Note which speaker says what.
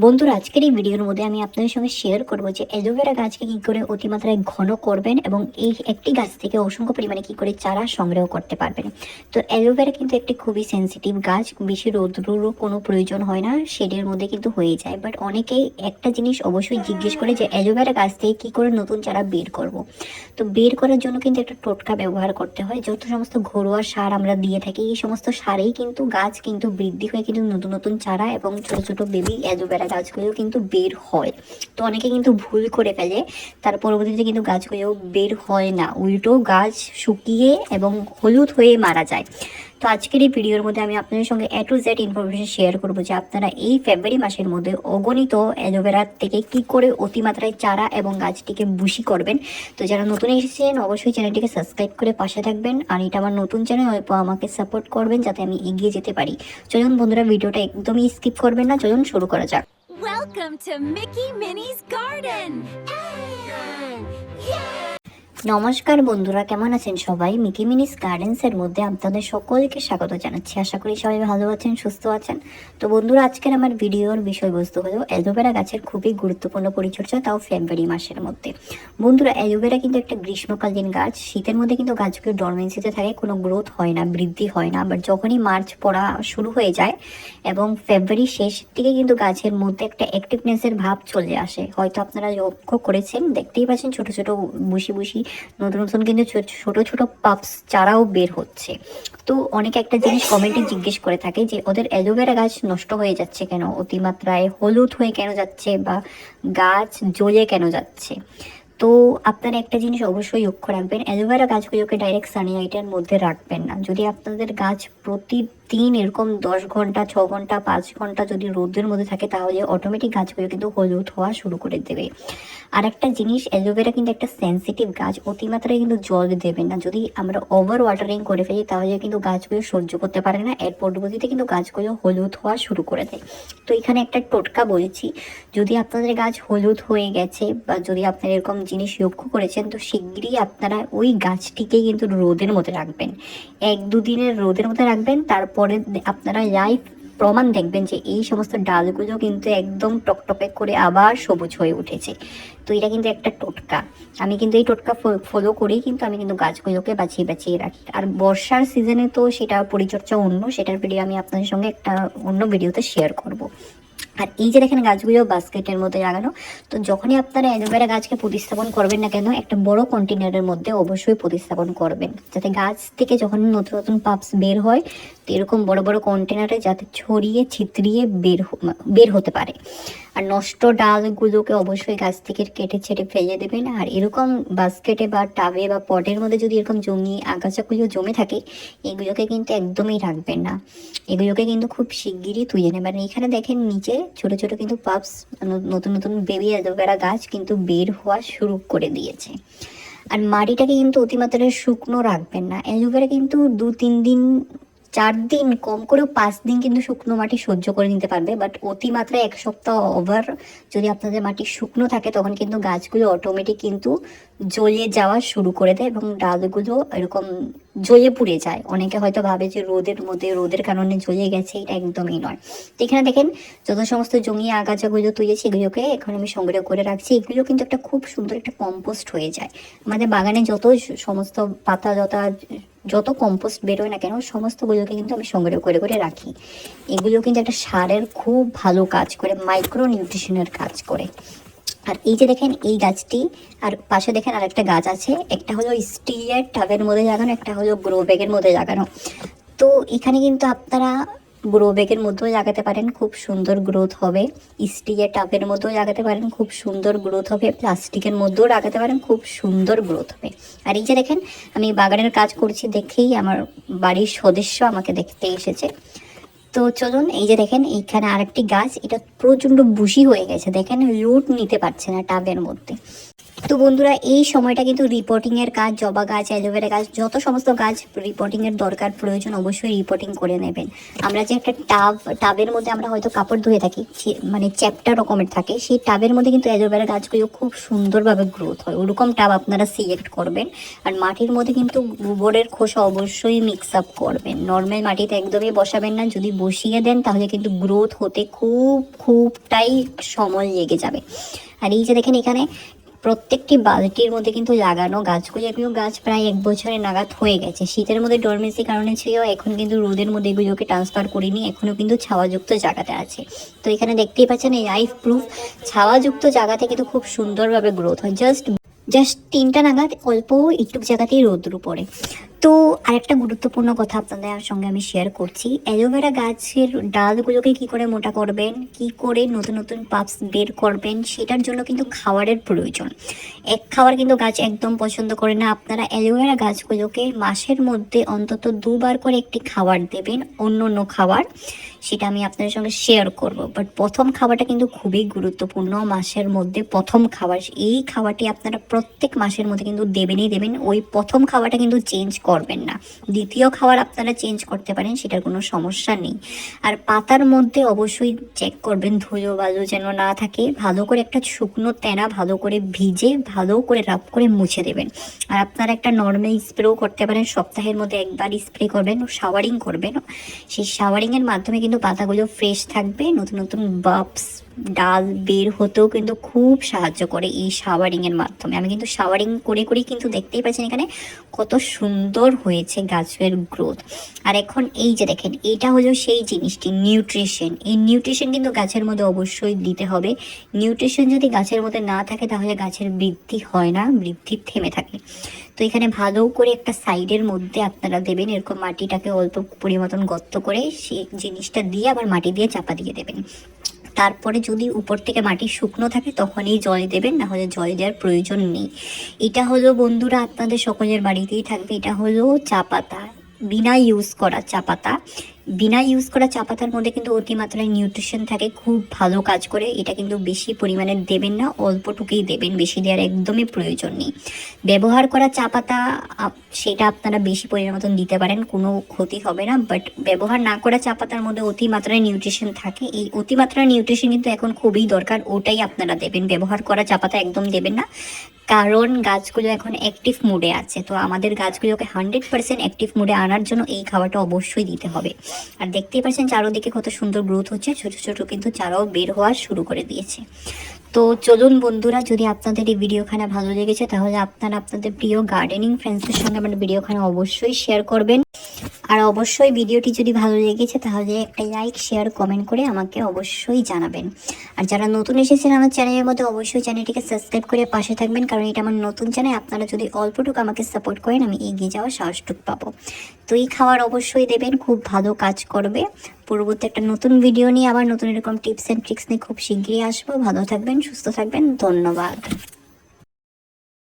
Speaker 1: বন্ধুরা, আজকের এই ভিডিওর মধ্যে আমি আপনাদের সঙ্গে শেয়ার করব যে অ্যালোভেরা গাছকে কী করে অতিমাত্রায় ঘন করবেন এবং এই একটি গাছ থেকে অসংখ্য পরিমাণে কী করে চারা সংগ্রহ করতে পারবেন। তো অ্যালোভেরা কিন্তু একটি খুবই সেন্সিটিভ গাছ, বেশি রোদ্রুরও কোনো প্রয়োজন হয় না, শেডের মধ্যে কিন্তু হয়ে যায়। বাট অনেকেই একটা জিনিস অবশ্যই জিজ্ঞেস করে যে অ্যালোভেরা গাছ থেকে কী করে নতুন চারা বের করব। তো বের করার জন্য কিন্তু একটা টোটকা ব্যবহার করতে হয়। যত সমস্ত ঘরোয়া সার আমরা দিয়ে থাকি, এই সমস্ত সারেই কিন্তু গাছ কিন্তু বৃদ্ধি হয়ে কিন্তু নতুন নতুন চারা এবং ছোট ছোট বেবি অ্যালোভেরা গাছগুলো কিন্তু বের হয়। তো অনেকে কিন্তু ভুল করে ফেলে, তার পরবর্তীতে কিন্তু গাছগুলো বের হয় না, উল্টো গাছ শুকিয়ে এবং হলুদ হয়ে মারা যায়। তো আজকের এই ভিডিওর মধ্যে আমি আপনাদের সঙ্গে A to Z information share করবো যে আপনারা এই ফেব্রুয়ারি মাসের মধ্যে অগণিত অ্যালোভেরা থেকে কি করে অতিমাত্রায় চারা এবং গাছটিকে বুশি করবেন। তো যারা নতুন এসেছেন অবশ্যই চ্যানেলটিকে সাবস্ক্রাইব করে পাশে থাকবেন, আর এটা আমার নতুন চ্যানেল, অল্প আমাকে সাপোর্ট করবেন যাতে আমি এগিয়ে যেতে পারি। চলুন বন্ধুরা, ভিডিওটা একদমই স্কিপ করবেন না, চলুন শুরু করা যাক।
Speaker 2: Welcome to Mickey Minnie's Garden!
Speaker 1: নমস্কার বন্ধুরা, কেমন আছেন সবাই? মিকি মিনিস গার্ডেন্সের মধ্যে আপনাদের সকলকে স্বাগত জানাচ্ছি। আশা করি সবাই ভালো আছেন, সুস্থ আছেন। তো বন্ধুরা, আজকের আমার ভিডিওর বিষয়বস্তু হলো অ্যালোভেরা গাছের খুবই গুরুত্বপূর্ণ পরিচর্যা, তাও ফেব্রুয়ারি মাসের মধ্যে। বন্ধুরা, অ্যালোভেরা কিন্তু একটা গ্রীষ্মকালীন গাছ। শীতের মধ্যে কিন্তু গাছগুলো ডরমেন্সিতে থাকে, কোনো গ্রোথ হয় না, বৃদ্ধি হয় না। বাট যখনই মার্চ পড়া শুরু হয়ে যায় এবং ফেব্রুয়ারি শেষ দিকে কিন্তু গাছের মধ্যে একটা অ্যাক্টিভনেসের ভাব চলে আসে। হয়তো আপনারা লক্ষ্য করেছেন, দেখতেই পাচ্ছেন ছোট ছোট বুশি বুশি নতুন নতুন কিন্তু ছোট ছোট পাপস চারাও বের হচ্ছে। তো অনেকে একটা জিনিস কমেন্টে জিজ্ঞেস করে থাকে যে ওদের অ্যালোভেরা গাছ নষ্ট হয়ে যাচ্ছে কেন, অতিমাত্রায় হলুদ হয়ে কেন যাচ্ছে, বা গাছ জ্বলে কেন যাচ্ছে। তো আপনারা একটা জিনিস অবশ্যই লক্ষ্য রাখবেন, অ্যালোভেরা গাছগুলোকে ডাইরেক্ট সানলাইটের মধ্যে রাখবেন না। যদি আপনাদের গাছ প্রতিদিন এরকম 10 ঘন্টা 6 ঘন্টা 5 ঘন্টা যদি রোদের মধ্যে থাকে, তাহলে অটোমেটিক গাছগুলো কিন্তু হলুদ হওয়া শুরু করে দেবে। আর একটা জিনিস, অ্যালোভেরা কিন্তু একটা সেন্সিটিভ গাছ, অতিমাত্রায় কিন্তু জল দেবেন না। যদি আমরা ওভার ওয়াটারিং করে ফেলি তাহলে কিন্তু গাছগুলো সহ্য করতে পারে না, এর পরবর্তীতে কিন্তু গাছগুলো হলুদ হওয়া শুরু করে দেয়। তো এখানে একটা টোটকা বলেছি, যদি আপনাদের গাছ হলুদ হয়ে গেছে বা যদি আপনারা এরকম জিনিস লক্ষ্য করেছেন, তো শিগগিরই আপনারা ওই গাছটিকে কিন্তু রোদের মধ্যে রাখবেন, 1-2 দিনের রোদের মধ্যে রাখবেন। তারপরে আপনারা লাইভ প্রমাণ দেখবেন যে এই সমস্ত ডালগুলো কিন্তু একদম টকটকে করে আবার সবুজ হয়ে উঠেছে। তো এটা কিন্তু একটা টোটকা, আমি কিন্তু এই টোটকা ফলো করেই কিন্তু আমি কিন্তু গাছগুলোকে বাঁচিয়ে বাঁচিয়ে রাখি। আর বর্ষার সিজনে তো সেটা পরিচর্যা অন্য, সেটার ভিডিও আমি আপনাদের সঙ্গে একটা অন্য ভিডিওতে শেয়ার করব। আর এই যে দেখেন গাছগুলো বাস্কেটের মধ্যে লাগানো, তো যখনই আপনারা অ্যালোভেরা গাছকে প্রতিস্থাপন করবেন না কেন, একটা বড় কন্টেনারের মধ্যে অবশ্যই প্রতিস্থাপন করবেন, যাতে গাছ থেকে যখন নতুন নতুন পাপস বের হয়, তো এরকম বড় বড় কন্টেনারে যাতে ছড়িয়ে ছিত্রিয়ে বের হতে পারে। আর নষ্ট ডালগুলোকে অবশ্যই গাছ থেকে কেটে ছেটে ফেলে দেবেন। আর এরকম বাস্কেটে বা টাবে বা পটের মধ্যে যদি এরকম আগাছাগুলো জমে থাকে, এগুলোকে কিন্তু একদমই রাখবেন না, এগুলোকে কিন্তু খুব শিগগিরই তুলে নেবেন। এখানে দেখেন নিচে ছোট ছোট কিন্তু পাপস, নতুন নতুন বেবি অ্যালোভেরা গাছ কিন্তু বের হওয়া শুরু করে দিয়েছে। আর মাটিটাকে কিন্তু অতিমাত্রায় শুকনো রাখবেন না, অ্যালোভেরা কিন্তু 2-3 দিন 4 দিন, কম করেও 5 দিন কিন্তু শুকনো মাটি সহ্য করে নিতে পারবে। বাট অতিমাত্রায় 1 সপ্তাহ ওভার যদি আপনাদের মাটি শুকনো থাকে, তখন কিন্তু গাছগুলো অটোমেটিক কিন্তু জ্বলে যাওয়া শুরু করে দেয় এবং ডালগুলো এরকম জ্বলে পুড়ে যায়। অনেকে হয়তো ভাবে যে রোদের কারণে জ্বলে গেছে, এটা একদমই নয়। তো এখানে দেখেন যত সমস্ত জমিয়ে আগাছাগুলো তুলেছি, এগুলোকে এখন আমি সংগ্রহ করে রাখছি। এগুলো কিন্তু একটা খুব সুন্দর একটা কম্পোস্ট হয়ে যায়। আমাদের বাগানে যত সমস্ত পাতা লতা যত কম্পোস্ট বেরোয় না কেন, সমস্তগুলোকে কিন্তু আমি সংগ্রহ করে করে রাখি। এগুলো কিন্তু একটা সারের খুব ভালো কাজ করে, মাইক্রো নিউট্রিশনের কাজ করে। আর এই যে দেখেন এই গাছটি, আর পাশে দেখেন আর একটা গাছ আছে, একটা হলো স্টিলের টাবের মধ্যে লাগানো, একটা হলো গ্রো ব্যাগের মধ্যে লাগানো। তো এখানে কিন্তু আপনারা গ্রো ব্যাগের মধ্যেও লাগাতে পারেন, খুব সুন্দর গ্রোথ হবে। স্টিলের টাবের মধ্যেও লাগাতে পারেন, খুব সুন্দর গ্রোথ হবে। প্লাস্টিকের মধ্যেও লাগাতে পারেন, খুব সুন্দর গ্রোথ হবে। আর এই যে দেখেন আমি বাগানের কাজ করছি দেখেই আমার বাড়ির সদস্য আমাকে দেখতে এসেছে। তো চলুন, এই যে দেখেন এইখানে আরেকটি গাছ, এটা প্রচণ্ড বুশি হয়ে গেছে, দেখেন রুট নিতে পারছে না টাবের মধ্যে। তো বন্ধুরা এই সময়টা কিন্তু রিপোর্টিংয়ের কাজ, জবা গাছ, অ্যালোভেরা গাছ, যত সমস্ত গাছ রিপোর্টিংয়ের দরকার প্রয়োজন অবশ্যই রিপোর্টিং করে নেবেন। আমরা যে একটা টাবের মধ্যে আমরা হয়তো কাপড় ধুয়ে থাকি, মানে চ্যাপ্টা রকমের থাকে, সেই টাবের মধ্যে কিন্তু অ্যালোভেরা গাছগুলো খুব সুন্দরভাবে গ্রোথ হয়। ওরকম টাব আপনারা সিলেক্ট করবেন। আর মাটির মধ্যে কিন্তু গোবরের খোসা অবশ্যই মিক্স আপ করবেন। নর্মাল মাটিতে একদমই বসাবেন না, যদি বসিয়ে দেন তাহলে কিন্তু গ্রোথ হতে খুবটাই সময় লেগে যাবে। আর এই যে দেখেন এখানে প্রত্যেকটি বালতির মধ্যে কিন্তু লাগানো গাছগুলো, এগুলো গাছ প্রায় 1 বছরের নাগাদ হয়ে গেছে। শীতের মধ্যে ডরমেন্সি কারণে ছিল, এখন কিন্তু রোদের মধ্যে এগুলোকে ট্রান্সফার করিনি, এখনও কিন্তু ছাওয়াযুক্ত জায়গাতে আছে। তো এখানে দেখতেই পাচ্ছেন এই লাইফ প্রুফ ছাওয়াযুক্ত জায়গাতে কিন্তু খুব সুন্দরভাবে গ্রোথ হয়। জাস্ট 3টা নাগাদ অল্প একটু জায়গাতেই রোদ্র পড়ে। তো আরেকটা গুরুত্বপূর্ণ কথা আপনাদের সঙ্গে আমি শেয়ার করছি, অ্যালোভেরা গাছের ডালগুলোকে কি করে মোটা করবেন, কি করে নতুন নতুন পাপস বের করবেন, সেটার জন্য কিন্তু খাবারের প্রয়োজন। এক খাবার কিন্তু গাছ একদম পছন্দ করে না। আপনারা অ্যালোভেরা গাছগুলোকে মাসের মধ্যে অন্তত 2বার করে একটি খাবার দেবেন, অন্য খাবার, সেটা আমি আপনাদের সঙ্গে শেয়ার করব। বাট প্রথম খাবারটা কিন্তু খুবই গুরুত্বপূর্ণ, মাসের মধ্যে প্রথম খাবার। এই খাবারটি আপনারা প্রত্যেক মাসের মধ্যে কিন্তু দেবেন। ওই প্রথম খাবারটা কিন্তু চেঞ্জ করবেন না। দ্বিতীয় খাবার আপনারা চেঞ্জ করতে পারেন, সেটার কোনো সমস্যা নেই। আর পাতার মধ্যে অবশ্যই চেক করবেন ধুলো বালু যেন না থাকে। ভালো করে একটা শুকনো তেনা ভালো করে ভিজে ভালো করে রাব করে মুছে দেবেন। আর আপনারা একটা নর্মাল স্প্রেও করতে পারেন, সপ্তাহের মধ্যে একবার স্প্রে করবেন, শাওয়ারিং করবেন। সেই শাওয়ারিংয়ের মাধ্যমে কিন্তু পাতাগুলো ফ্রেশ থাকবে, নতুন নতুন বাবস ডাল বের হতেও কিন্তু খুব সাহায্য করে এই শাওয়ারিংয়ের মাধ্যমে। আমি কিন্তু শাওয়ারিং করেই কিন্তু দেখতেই পাচ্ছেন এখানে কত সুন্দর হয়েছে গাছের গ্রোথ। আর এখন এই যে দেখেন, এটা হলো সেই জিনিসটি নিউট্রিশন। এই নিউট্রিশন কিন্তু গাছের মধ্যে অবশ্যই দিতে হবে। নিউট্রিশন যদি গাছের মধ্যে না থাকে তাহলে গাছের বৃদ্ধি হয় না, বৃদ্ধি থেমে থাকে। তো এখানে ভালো করে একটা সাইডের মধ্যে আপনারা দেবেন, এরকম মাটিটাকে অল্প পরিমতন গর্ত করে সেই জিনিসটা দিয়ে আবার মাটি দিয়ে চাপা দিয়ে দেবেন। তারপরে যদি উপর থেকে মাটি শুকনো থাকে তখনই জল দেবেন, না হলে জল দেওয়ার প্রয়োজন নেই। এটা হলো বন্ধুরা আপনাদের সকলের বাড়িতেই থাকবে, এটা হলো চা পাতা, বিনা ইউজ করা চা পাতা। বিনা ইউজ করা চা পাতার মধ্যে কিন্তু অতিমাত্রায় নিউট্রিশন থাকে, খুব ভালো কাজ করে। এটা কিন্তু বেশি পরিমাণে দেবেন না, অল্পটুকুই দেবেন, বেশি দেওয়ার একদমই প্রয়োজন নেই। ব্যবহার করা চা পাতা সেটা আপনারা বেশি পরিমাণ মতন দিতে পারেন, কোনো ক্ষতি হবে না। বাট ব্যবহার না করা চা পাতার মধ্যে অতিমাত্রায় নিউট্রিশন থাকে, এই অতিমাত্রায় নিউট্রিশন কিন্তু এখন খুবই দরকার, ওটাই আপনারা দেবেন। ব্যবহার করা চা পাতা একদম দেবেন না, কারণ গাছগুলো এখন অ্যাক্টিভ মুডে আছে। তো আমাদের গাছগুলোকে 100% অ্যাক্টিভ মুডে আনার জন্য এই খাবারটা অবশ্যই দিতে হবে। আর দেখতেই পাচ্ছেন চারোদিকে কত সুন্দর গ্রোথ হচ্ছে, ছোট ছোট কিন্তু চারাও বের হওয়া শুরু করে দিয়েছে। তো চলুন বন্ধুরা, যদি আপনাদের এই ভিডিওখানা ভালো লেগেছে তাহলে আপনারা আপনাদের প্রিয় গার্ডেনিং ফ্রেন্ডসদের সঙ্গে আমার ভিডিওখানা অবশ্যই শেয়ার করবেন। আর অবশ্যই ভিডিওটি যদি ভালো লেগেছে তাহলে একটা লাইক শেয়ার কমেন্ট করে আমাকে অবশ্যই জানাবেন। আর যারা নতুন এসেছেন আমার চ্যানেলের মধ্যে অবশ্যই চ্যানেলটিকে সাবস্ক্রাইব করে পাশে থাকবেন, কারণ এটা আমার নতুন চ্যানেল। আপনারা যদি অল্পটুকু আমাকে সাপোর্ট করেন আমি এগিয়ে যাওয়ার সাহসটুকু পাবো। তো এই খাবার অবশ্যই দেবেন, খুব ভালো কাজ করবে। পরবর্তী একটা নতুন ভিডিও নিয়ে আবার নতুন এরকম টিপস অ্যান্ড ট্রিক্স নিয়ে খুব শীঘ্রই আসবো। ভালো থাকবেন, সুস্থ থাকবেন, ধন্যবাদ।